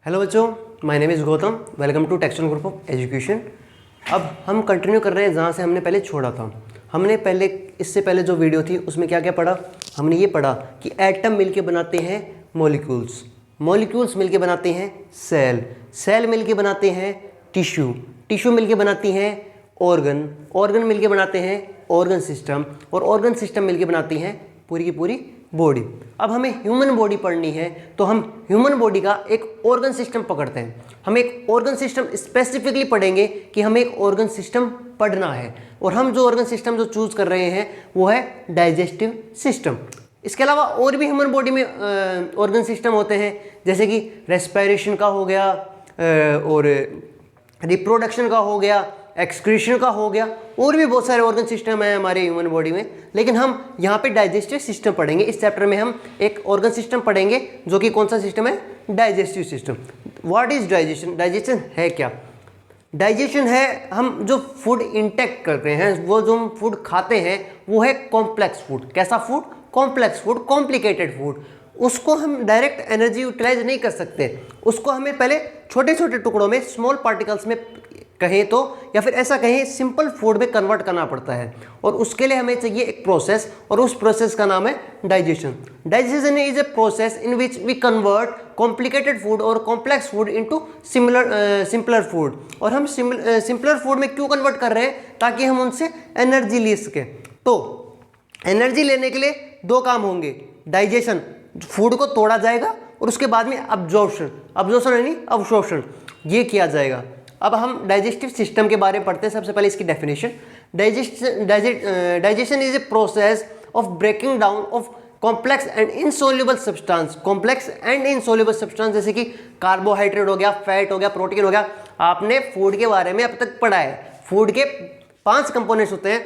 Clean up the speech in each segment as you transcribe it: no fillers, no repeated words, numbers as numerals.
Hello बच्चों, my name is Gautam. Welcome to textual group of education. अब हम continue कर रहे हैं जहाँ से हमने पहले छोड़ा था। हमने इससे पहले जो वीडियो थी उसमें क्या क्या पढ़ा। हमने ये पढ़ा कि एटम मिलके बनाते हैं मॉलिक्यूल्स, मॉलिक्यूल्स मिलके बनाते हैं सेल, सेल मिलके बनाते हैं टिश्यू, टिश्यू मिलके बनाती हैं ऑर्गन, ऑर्गन मिलके बनाते हैं ऑर्गन सिस्टम, और ऑर्गन सिस्टम मिलके बनाती हैं पूरी की पूरी बॉडी। अब हमें ह्यूमन बॉडी पढ़नी है तो हम ह्यूमन बॉडी का एक ऑर्गन सिस्टम पकड़ते हैं। हम एक ऑर्गन सिस्टम स्पेसिफिकली पढ़ेंगे कि हमें एक ऑर्गन सिस्टम पढ़ना है, और हम जो ऑर्गन सिस्टम जो चूज कर रहे हैं वो है डाइजेस्टिव सिस्टम। इसके अलावा और भी ह्यूमन बॉडी में ऑर्गन सिस्टम होते हैं, जैसे कि रेस्पिरेशन का हो गया, और रिप्रोडक्शन का हो गया, एक्सक्रीशन का हो गया, और भी बहुत सारे ऑर्गन सिस्टम है हमारे ह्यूमन बॉडी में। लेकिन हम यहाँ पे डाइजेस्टिव सिस्टम पढ़ेंगे। इस चैप्टर में हम एक ऑर्गन सिस्टम पढ़ेंगे जो कि कौन सा सिस्टम है, digestive system. What is digestion? Digestion है क्या? डाइजेशन है हम जो फूड इंटेक करते हैं, वो जो हम फूड खाते हैं वो है कॉम्प्लेक्स फूड। कैसा food? Complex food, complicated food. उसको हम डायरेक्ट एनर्जी यूटिलाइज नहीं कर सकते, उसको हमें पहले छोटे छोटे टुकड़ों में, स्मॉल पार्टिकल्स में कहें तो, या फिर ऐसा कहें सिंपल फूड में कन्वर्ट करना पड़ता है, और उसके लिए हमें चाहिए एक प्रोसेस, और उस प्रोसेस का नाम है digestion. Digestion is a process in which we convert complicated food or complex food into simpler food. और हम सिंपलर फूड में क्यों कन्वर्ट कर रहे हैं? ताकि हम उनसे एनर्जी ले सकें। तो एनर्जी लेने के लिए दो काम होंगे, डाइजेशन, फूड को तोड़ा जाएगा, और उसके बाद में अब्जॉर्प्शन, अब्जॉर्प्शन यानी अवशोषण, ये किया जाएगा। अब हम डाइजेस्टिव सिस्टम के बारे में पढ़ते हैं। सबसे पहले इसकी definition. Digestion is a process of breaking down of complex and insoluble substance. Complex and insoluble substance जैसे कि कार्बोहाइड्रेट हो गया, फैट हो गया, प्रोटीन हो गया। आपने फूड के बारे में अब तक पढ़ा है। फूड के 5 कंपोनेंट्स होते हैं,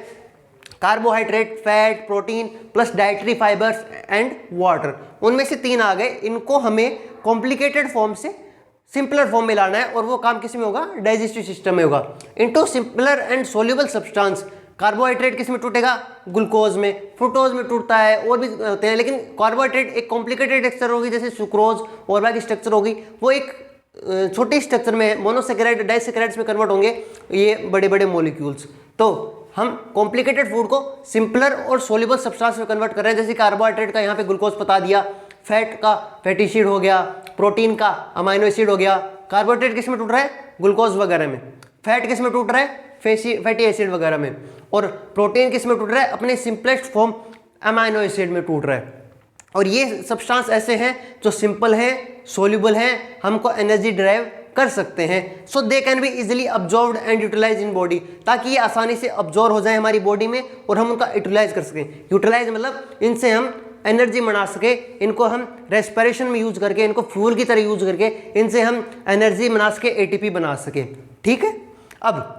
carbohydrate, fat, protein plus dietary fibres and water. उनमें से 3 आ गए। इनको हमें कॉम्प्लिकेटेड फॉर्म से सिंपलर फॉर्म में लाना है, और वो काम किस में होगा? डाइजेस्टिव सिस्टम में होगा। Into simpler and soluble substance. Carbohydrate किस में टूटेगा? ग्लूकोज में, फ्रुक्टोज में टूटता है, और भी होते हैं। लेकिन कार्बोहाइड्रेट एक कॉम्प्लिकेटेड स्ट्रक्चर होगी, जैसे सुक्रोज और बाकी स्ट्रक्चर होगी, वो एक छोटी स्ट्रक्चर में मोनोसेकेराइड, डाइसेकेराइड्स में कन्वर्ट होंगे ये बड़े बड़े मॉलिक्यूल्स। तो हम कॉम्प्लिकेटेड फूड को सिंपलर और सोल्यूबल सब्सटेंस में कन्वर्ट कर रहे हैं। जैसे कार्बोहाइड्रेट का यहाँ पे ग्लूकोज बता दिया, फैट का फैटी एसिड हो गया, प्रोटीन का अमाइनो एसिड हो गया। कार्बोहाइड्रेट किस में टूट रहा है? ग्लूकोज वगैरह में। फैट किस में टूट रहा है? फैटी एसिड वगैरह में। और प्रोटीन किस में टूट रहा है? अपने सिंपलेस्ट फॉर्म अमाइनो एसिड में टूट रहा है। और ये सब्सटेंस ऐसे हैं जो सिंपल हैं, सोल्यूबल हैं, हमको एनर्जी ड्राइव कर सकते हैं। So they can be easily absorbed and utilize in body, ताकि ये आसानी से अब्जॉर्ब हो जाए हमारी बॉडी में, और हम उनका यूटिलाइज कर सकें। यूटिलाइज मतलब इनसे हम एनर्जी बना सके, इनको हम रेस्पिरेशन में यूज करके, इनको फ्यूल की तरह यूज करके इनसे हम एनर्जी बना सके, एटीपी बना सके। ठीक है। अब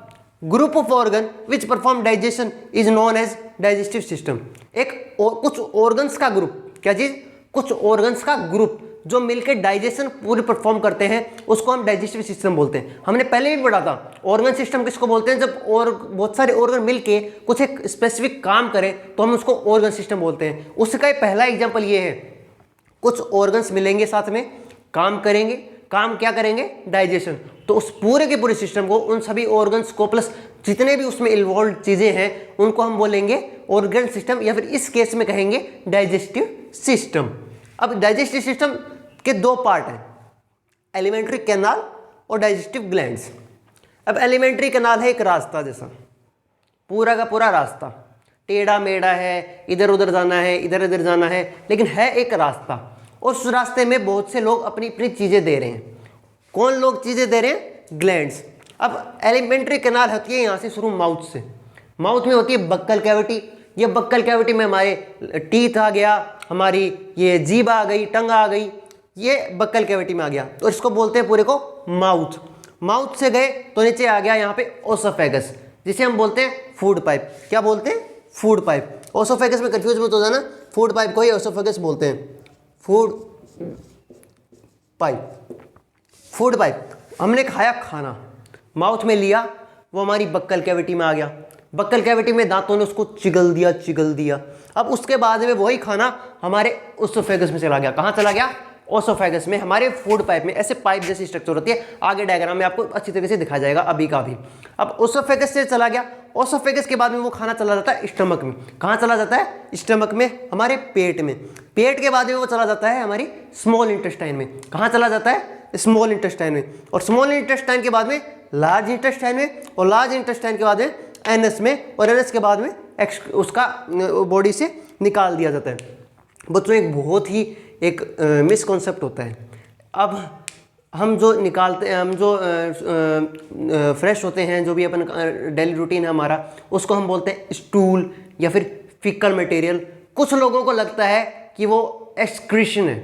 group of organ which perform digestion is known as digestive system. कुछ ऑर्गन्स का ग्रुप, क्या चीज? कुछ ऑर्गन्स का ग्रुप जो मिलकर डाइजेशन पूरी परफॉर्म करते हैं, उसको हम डाइजेस्टिव सिस्टम बोलते हैं। हमने पहले भी पढ़ा था ऑर्गन सिस्टम किसको बोलते हैं? जब और बहुत सारे ऑर्गन मिलके कुछ एक स्पेसिफिक काम करें तो हम उसको ऑर्गन सिस्टम बोलते हैं। उसका पहला एग्जांपल ये है, कुछ ऑर्गन्स मिलेंगे साथ में, काम करेंगे। काम क्या करेंगे? डाइजेशन। तो उस पूरे के पूरे सिस्टम को, उन सभी ऑर्गन्स को प्लस जितने भी उसमें इन्वॉल्व चीजें हैं, उनको हम बोलेंगे ऑर्गन सिस्टम, या फिर इस केस में कहेंगे डाइजेस्टिव सिस्टम। अब डाइजेस्टिव सिस्टम के 2 पार्ट हैं, एलिमेंट्री कैनाल और डाइजेस्टिव ग्लैंड्स। अब एलिमेंट्री कैनाल है एक रास्ता जैसा, पूरा का पूरा रास्ता, टेढ़ा मेढ़ा है, इधर उधर जाना है, इधर इधर जाना है, लेकिन है एक रास्ता। और उस रास्ते में बहुत से लोग अपनी अपनी चीज़ें दे रहे हैं। कौन लोग चीज़ें दे रहे हैं? ग्लैंड्स। अब एलिमेंट्री कैनाल होती है यहाँ से शुरू माउथ से। माउथ में होती है बक्कल कैविटी। ये बक्कल कैविटी में हमारे टीथ आ गया, हमारी ये जीभ आ गई, टंग आ गई, ये बक्कल कैविटी में आ गया। तो इसको बोलते हैं पूरे को माउथ। माउथ से गए तो नीचे आ गया यहाँ पे ओसोफेगस, जिसे हम बोलते हैं फूड पाइप। क्या बोलते हैं? Food pipe. ओसोफेगस में कंफ्यूज मत हो जाना, फूड पाइप को ही ओसोफेगस बोलते हैं। Food pipe, food pipe. हमने खाया खाना, माउथ में लिया, वो हमारी बक्कल कैविटी में आ गया। बक्कल कैविटी में दांतों ने उसको चिगल दिया। अब उसके बाद में वही खाना हमारे ओसोफेगस में चला गया। कहाँ चला गया? ओसोफेगस में, हमारे फूड पाइप में ऐसे पाइप जैसी स्ट्रक्चर होती है, आगे डायग्राम में आपको अच्छी तरीके से दिखाया जाएगा अभी का भी। अब ओसोफेगस से चला गया, ओसोफेगस के बाद में वो खाना चला जाता है स्टमक में। कहाँ चला जाता है? स्टमक में, हमारे पेट में। पेट के बाद में वो चला जाता है हमारी स्मॉल इंटेस्टाइन में। कहाँ चला जाता है? स्मॉल इंटेस्टाइन में। और स्मॉल इंटेस्टाइन के बाद में लार्ज इंटेस्टाइन में, और लार्ज इंटेस्टाइन के बाद में एनएस में, और एनएस के बाद में उसका बॉडी से निकाल दिया जाता है। बच्चों एक बहुत ही एक मिसकॉन्सेप्ट होता है। अब हम जो निकालते हैं, हम जो फ्रेश होते हैं, जो भी अपन डेली रूटीन है हमारा, उसको हम बोलते हैं स्टूल या फिर फीकल मटेरियल। कुछ लोगों को लगता है कि वो एक्सक्रीशन है,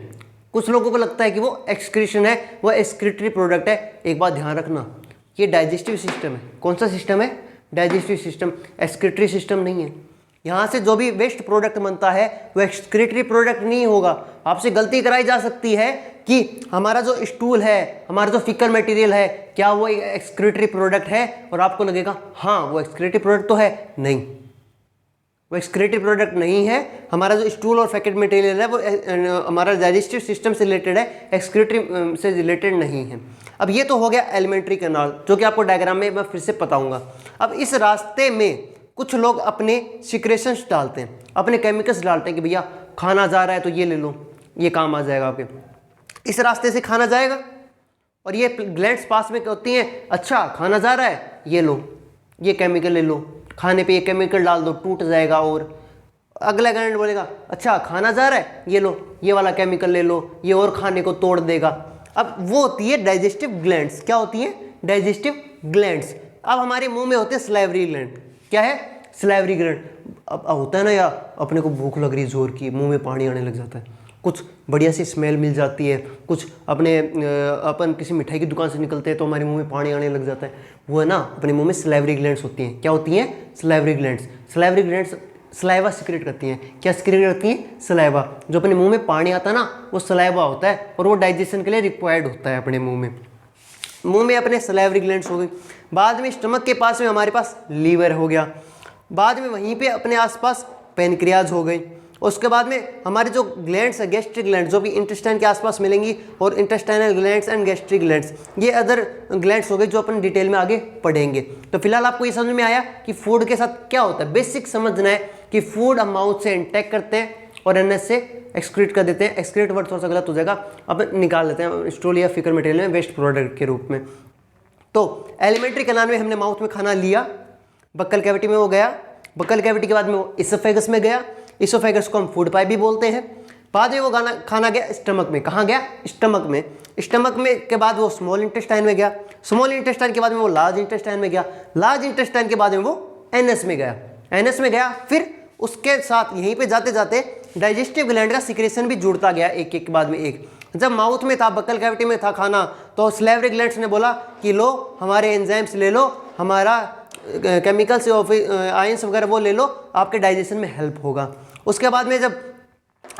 कुछ लोगों को लगता है कि वो एक्सक्रीशन है, वो एक्सक्रीटरी प्रोडक्ट है। एक बात ध्यान रखना, ये डाइजेस्टिव सिस्टम है। कौन सा सिस्टम है? डाइजेस्टिव सिस्टम, एक्सक्रीटरी सिस्टम नहीं है। यहाँ से जो भी वेस्ट प्रोडक्ट बनता है वो एक्सक्रीटरी प्रोडक्ट नहीं होगा। आपसे गलती कराई जा सकती है कि हमारा जो स्टूल है, हमारा जो फीकल मटेरियल है, क्या वो एक्सक्रीटरी प्रोडक्ट है? और आपको लगेगा हाँ वो एक्सक्रीटरी प्रोडक्ट तो है। नहीं, वो एक्सक्रीटरी प्रोडक्ट नहीं है। हमारा जो स्टूल और फैकेट मटेरियल है वो हमारा डाइजेस्टिव सिस्टम से रिलेटेड है, एक्सक्रीटरी से रिलेटेड नहीं है। अब ये तो हो गया एलिमेंट्री कैनाल, जो कि आपको डायग्राम में मैं फिर से बताऊंगा। अब इस रास्ते में कुछ लोग अपने सिक्रेशंस डालते हैं, अपने केमिकल्स डालते हैं कि भैया खाना जा रहा है तो ये ले लो, ये काम आ जाएगा आपके। इस रास्ते से खाना जाएगा और ये ग्लैंड्स पास में होती हैं, अच्छा खाना जा रहा है ये लो, ये केमिकल ले लो, खाने पे ये केमिकल डाल दो, टूट जाएगा। और अगला ग्लैंड बोलेगा अच्छा खाना जा रहा है ये लो, ये वाला केमिकल ले लो, ये और खाने को तोड़ देगा। अब वो होती है डाइजेस्टिव ग्लैंड्स। क्या होती है? Digestive glands. अब हमारे मुंह में होते हैं सलाइवरी ग्लैंड। क्या है? Salivary gland. अब होता है ना यार, अपने को भूख लग रही जोर की, मुंह में पानी आने लग जाता है, कुछ बढ़िया सी स्मेल मिल जाती है, कुछ अपन किसी मिठाई की दुकान से निकलते हैं तो हमारे मुंह में पानी आने लग जाता है, वो है ना अपने मुंह में सलाइवरी ग्लैंड्स होती हैं। क्या होती हैं? Salivary glands. Salivary glands saliva secrete करती हैं। क्या सिक्रेट करती हैं? सलाइवा। जो अपने मुंह में पानी आता है ना वो सलाइवा होता है, और वो डाइजेशन के लिए रिक्वायर्ड होता है अपने मुंह में अपने सलाइवरी ग्लैंड्स हो गई। बाद में स्टमक के पास में हमारे पास लीवर हो गया, बाद में वहीं पे अपने आसपास पेनक्रियाज हो गई। उसके बाद में हमारे जो ग्लैंड्स है, गैस्ट्रिक ग्लैंड्स, जो भी इंटेस्टाइन के आसपास मिलेंगी, और intestinal glands and gastric glands, ये अदर ग्लैंड्स हो गए जो अपन डिटेल में आगे पढ़ेंगे। तो फिलहाल आपको ये समझ में आया कि फूड के साथ क्या होता है। बेसिक समझना है कि फूड हम माउथ से इंटेक करते हैं और एनएस से एक्सक्रीट कर देते हैं। एक्सक्रीट वर्ड थोड़ा सा गलत हो जाएगा, अब निकाल लेते हैं स्टूल या फीकल मटेरियल में वेस्ट प्रोडक्ट के रूप में। तो एलिमेंट्री कैनाल में हमने माउथ में खाना लिया, बक्कल कैविटी में वो गया, बक्कल कैविटी के बाद में वो इसोफेगस में गया, इसोफेगस को हम फूड पाइप भी बोलते हैं। बाद में वो खाना गया स्टमक में। कहाँ गया? स्टमक में। स्टमक में के बाद वो स्मॉल इंटेस्टाइन में गया, स्मॉल इंटेस्टाइन के बाद में वो लार्ज इंटेस्टाइन में गया, लार्ज इंटेस्टाइन के बाद में वो एनएस में गया, एनएस में गया। फिर उसके साथ यहीं पे जाते जाते डाइजेस्टिव ग्लैंड का सिक्रेशन भी जुड़ता गया एक एक के बाद में एक। जब माउथ में था, बक्कल कैविटी में था खाना, तो सलाइवरी ग्लैंड्स ने बोला कि लो हमारे एंजाइम्स ले लो, हमारा केमिकल्स आयंस वगैरह वो ले लो, आपके डाइजेशन में हेल्प होगा। उसके बाद में जब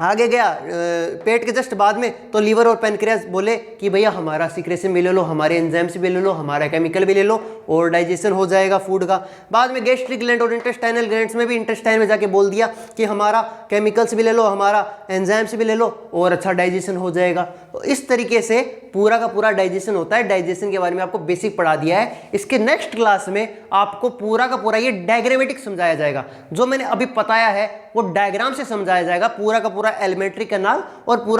आगे गया पेट के जस्ट बाद में, तो लीवर और पेनक्रियास बोले कि भैया हमारा सिक्रेशन भी ले लो, हमारे एंजाइम्स भी ले लो, हमारा केमिकल भी ले लो, और डाइजेशन हो जाएगा फूड का। बाद में गैस्ट्रिक ग्लैंड और इंटेस्टाइनल ग्लैंड्स में भी इंटेस्टाइन में जाके बोल दिया कि हमारा केमिकल्स भी ले लो, हमारा एंजाइम्स भी ले लो, और अच्छा डाइजेशन हो जाएगा। तो इस तरीके से पूरा का पूरा डाइजेशन होता है। डाइजेशन के बारे में आपको बेसिक पढ़ा दिया है। इसके नेक्स्ट क्लास में आपको पूरा का पूरा ये डायग्रामेटिक समझाया जाएगा। जो मैंने अभी बताया है वो डायग्राम से समझाया जाएगा, पूरा का पूरा एलिमेंट्री कैनाल और पूरा